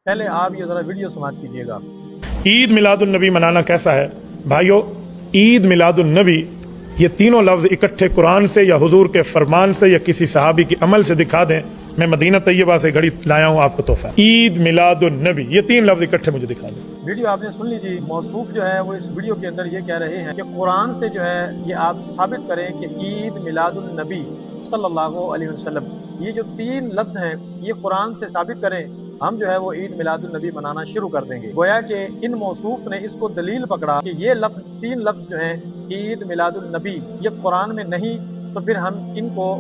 پہلے آپ یہ ذرا ویڈیو سماعت کیجیے گا۔ عید میلاد النبی منانا کیسا ہے بھائیو؟ عید میلاد النبی یہ تینوں لفظ اکٹھے قرآن سے یا حضور کے فرمان سے یا کسی صحابی کے عمل سے دکھا دیں، میں مدینہ طیبہ سے گھڑی لایا ہوں آپ کو تحفہ۔ عید میلاد النبی یہ تین لفظ اکٹھے مجھے دکھا دیں۔ ویڈیو آپ نے سن لیجیے۔ موصوف جو ہے وہ اس ویڈیو کے اندر یہ کہہ رہے ہیں کہ قرآن سے جو ہے یہ آپ ثابت کریں کہ عید میلاد النبی صلی اللہ علیہ وسلم، یہ جو تین لفظ ہیں یہ قرآن سے ثابت کریں، ہم جو ہے وہ عید میلاد النبی منانا شروع کر دیں گے۔ گویا کہ ان موصوف نے اس کو دلیل پکڑا کہ یہ لفظ تین لفظ جو ہیں عید میلاد النبی یہ قرآن میں نہیں، تو پھر ہم ان کو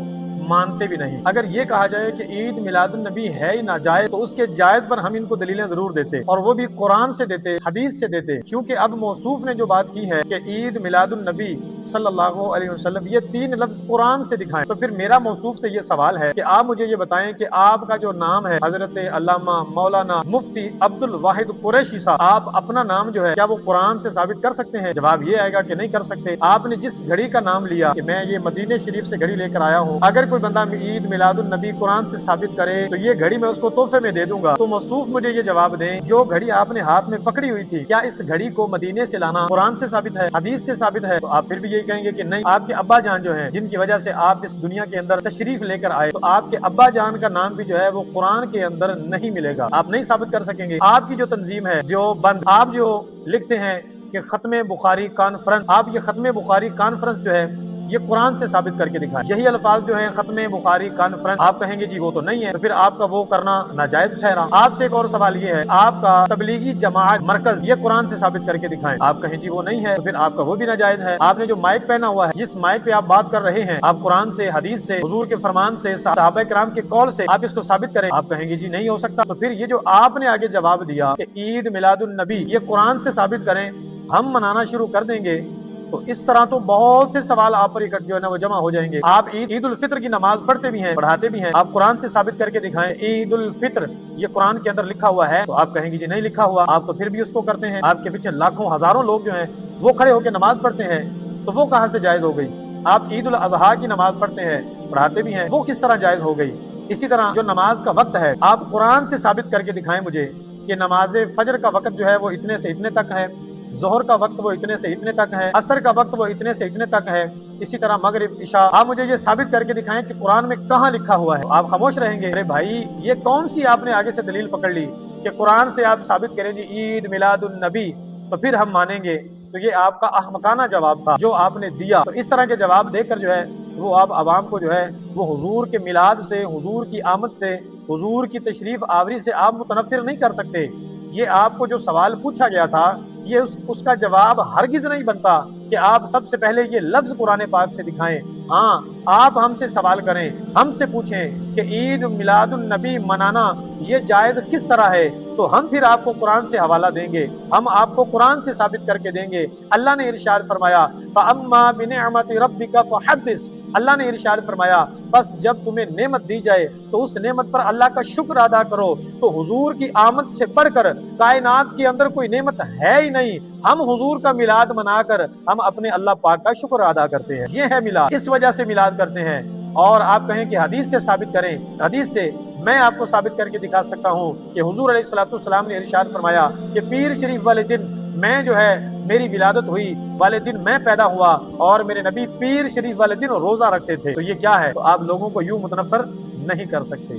مانتے بھی نہیں۔ اگر یہ کہا جائے کہ عید میلاد النبی ہے ہی ناجائز تو اس کے جائز پر ہم ان کو دلیلیں ضرور دیتے، اور وہ بھی قرآن سے دیتے، حدیث سے دیتے۔ چونکہ اب موصوف نے جو بات کی ہے کہ عید میلاد النبی صلی اللہ علیہ وسلم یہ تین لفظ قرآن سے دکھائیں، تو پھر میرا موصوف سے یہ سوال ہے کہ آپ مجھے یہ بتائیں کہ آپ کا جو نام ہے حضرت علامہ مولانا مفتی عبد الواحد قریشی صاحب، آپ اپنا نام جو ہے کیا وہ قرآن سے ثابت کر سکتے ہیں؟ جواب یہ آئے گا کہ نہیں کر سکتے۔ آپ نے جس گھڑی کا نام لیا کہ میں یہ مدینے شریف سے گھڑی لے کر آیا ہوں، اگر کوئی بندہ عید میلاد النبی قرآن سے ثابت کرے تو یہ گھڑی میں اس کو تحفے میں دے دوں گا۔ تو موصوف مجھے یہ جواب دیں، جو گھڑی آپ نے ہاتھ میں پکڑی ہوئی تھی، کیا اس گھڑی کو مدینے سے لانا قرآن سے ثابت ہے، حدیث سے ثابت ہے؟ تو آپ پھر بھی یہی کہیں گے کہ نہیں، آپ کے ابا جان جو ہیں جن کی وجہ سے آپ اس دنیا کے اندر تشریف لے کر آئے، تو آپ کے ابا جان کا نام بھی جو ہے وہ قرآن کے اندر نہیں ملے گا، آپ نہیں ثابت کر سکیں گے۔ آپ کی جو تنظیم ہے جو بند، آپ جو لکھتے ہیں کہ ختم بخاری کانفرنس، آپ یہ ختم بخاری کانفرنس جو ہے یہ قرآن سے ثابت کر کے دکھائیں۔ یہی الفاظ جو ہیں ختم بخاری کانفرنس، آپ کہیں گے جی وہ تو نہیں ہے، تو پھر آپ کا وہ کرنا ناجائز ٹھہرا۔ آپ سے ایک اور سوال یہ ہے، آپ کا تبلیغی جماعت مرکز یہ قرآن سے ثابت کر کے دکھائیں، آپ کہیں جی وہ نہیں ہے، تو پھر آپ کا وہ بھی ناجائز ہے۔ آپ نے جو مائک پہنا ہوا ہے، جس مائک پہ آپ بات کر رہے ہیں، آپ قرآن سے، حدیث سے، حضور کے فرمان سے، صحابہ کرام کے قول سے آپ اس کو ثابت کریں، آپ کہیں گے جی نہیں ہو سکتا۔ تو پھر یہ جو آپ نے آگے جواب دیا کہ عید میلاد النبی یہ قرآن سے ثابت کریں، ہم منانا شروع کر دیں گے، تو اس طرح تو بہت سے سوال آپ پر جو ہے نا وہ جمع ہو جائیں گے۔ آپ عید الفطر کی نماز پڑھتے بھی ہیں، پڑھاتے بھی ہیں، آپ قرآن سے ثابت کر کے دکھائیں عید الفطر یہ قرآن کے اندر لکھا ہوا ہے، تو آپ کہیں گے جی نہیں لکھا ہوا، آپ تو پھر بھی اس کو کرتے ہیں۔ آپ کے پیچھے لاکھوں ہزاروں لوگ جو ہیں وہ کھڑے ہو کے نماز پڑھتے ہیں، تو وہ کہاں سے جائز ہو گئی؟ آپ عید الاضحیٰ کی نماز پڑھتے ہیں، پڑھاتے بھی ہیں، وہ کس طرح جائز ہو گئی؟ اسی طرح جو نماز کا وقت ہے، آپ قرآن سے ثابت کر کے دکھائیں مجھے کہ نماز فجر کا وقت جو ہے وہ اتنے سے اتنے تک ہے، ظہر کا وقت وہ اتنے سے اتنے تک ہے، عصر کا وقت وہ اتنے سے اتنے تک ہے، اسی طرح مغرب، عشاء۔ آپ مجھے یہ ثابت کر کے دکھائیں کہ قرآن میں کہاں لکھا ہوا ہے۔ آپ خاموش رہیں گے۔ ارے بھائی یہ کون سی آپ نے آگے سے دلیل پکڑ لی کہ قرآن سے آپ ثابت کریں جی عید میلاد النبی تو پھر ہم مانیں گے؟ تو یہ آپ کا احمقانہ جواب تھا جو آپ نے دیا۔ تو اس طرح کے جواب دے کر جو ہے وہ آپ عوام کو جو ہے وہ حضور کے میلاد سے، حضور کی آمد سے، حضور کی تشریف آوری سے آپ متنفر نہیں کر سکتے۔ یہ آپ کو جو سوال پوچھا گیا تھا یہ اس کا جواب ہرگز نہیں بنتا کہ آپ سب سے پہلے یہ لفظ قرآن پاک سے دکھائیں۔ ہاں آپ ہم سے سوال کریں، ہم سے پوچھیں کہ عید میلاد النبی منانا یہ جائز کس طرح ہے، تو ہم پھر آپ کو قرآن سے حوالہ دیں گے، ہم آپ کو قرآن سے ثابت کر کے دیں گے۔ اللہ نے ارشاد فرمایا فَأَمَّا بِنِعْمَةِ رَبِّكَ فَحَدِّثْ، اللہ نے ارشاد فرمایا بس جب تمہیں نعمت دی جائے تو اس نعمت پر اللہ کا شکر ادا کرو۔ تو حضور کی آمد سے بڑھ کر کائنات کے اندر کوئی نعمت ہے ہی نہیں، ہم حضور کا میلاد منا کر ہم اپنے اللہ پاک کا شکر ادا کرتے ہیں، یہ ہے میلاد، اس وجہ سے میلاد کرتے ہیں۔ اور آپ کہیں کہ حدیث سے ثابت کریں، حدیث سے میں آپ کو ثابت کر کے دکھا سکتا ہوں کہ حضور علیہ السلام نے ارشاد فرمایا کہ پیر شریف والے دن میں جو ہے میری ولادت ہوئی والے دن میں پیدا ہوا، اور میرے نبی پیر شریف والے دن روزہ رکھتے تھے۔ تو یہ کیا ہے؟ تو آپ لوگوں کو یوں متنفر نہیں کر سکتے۔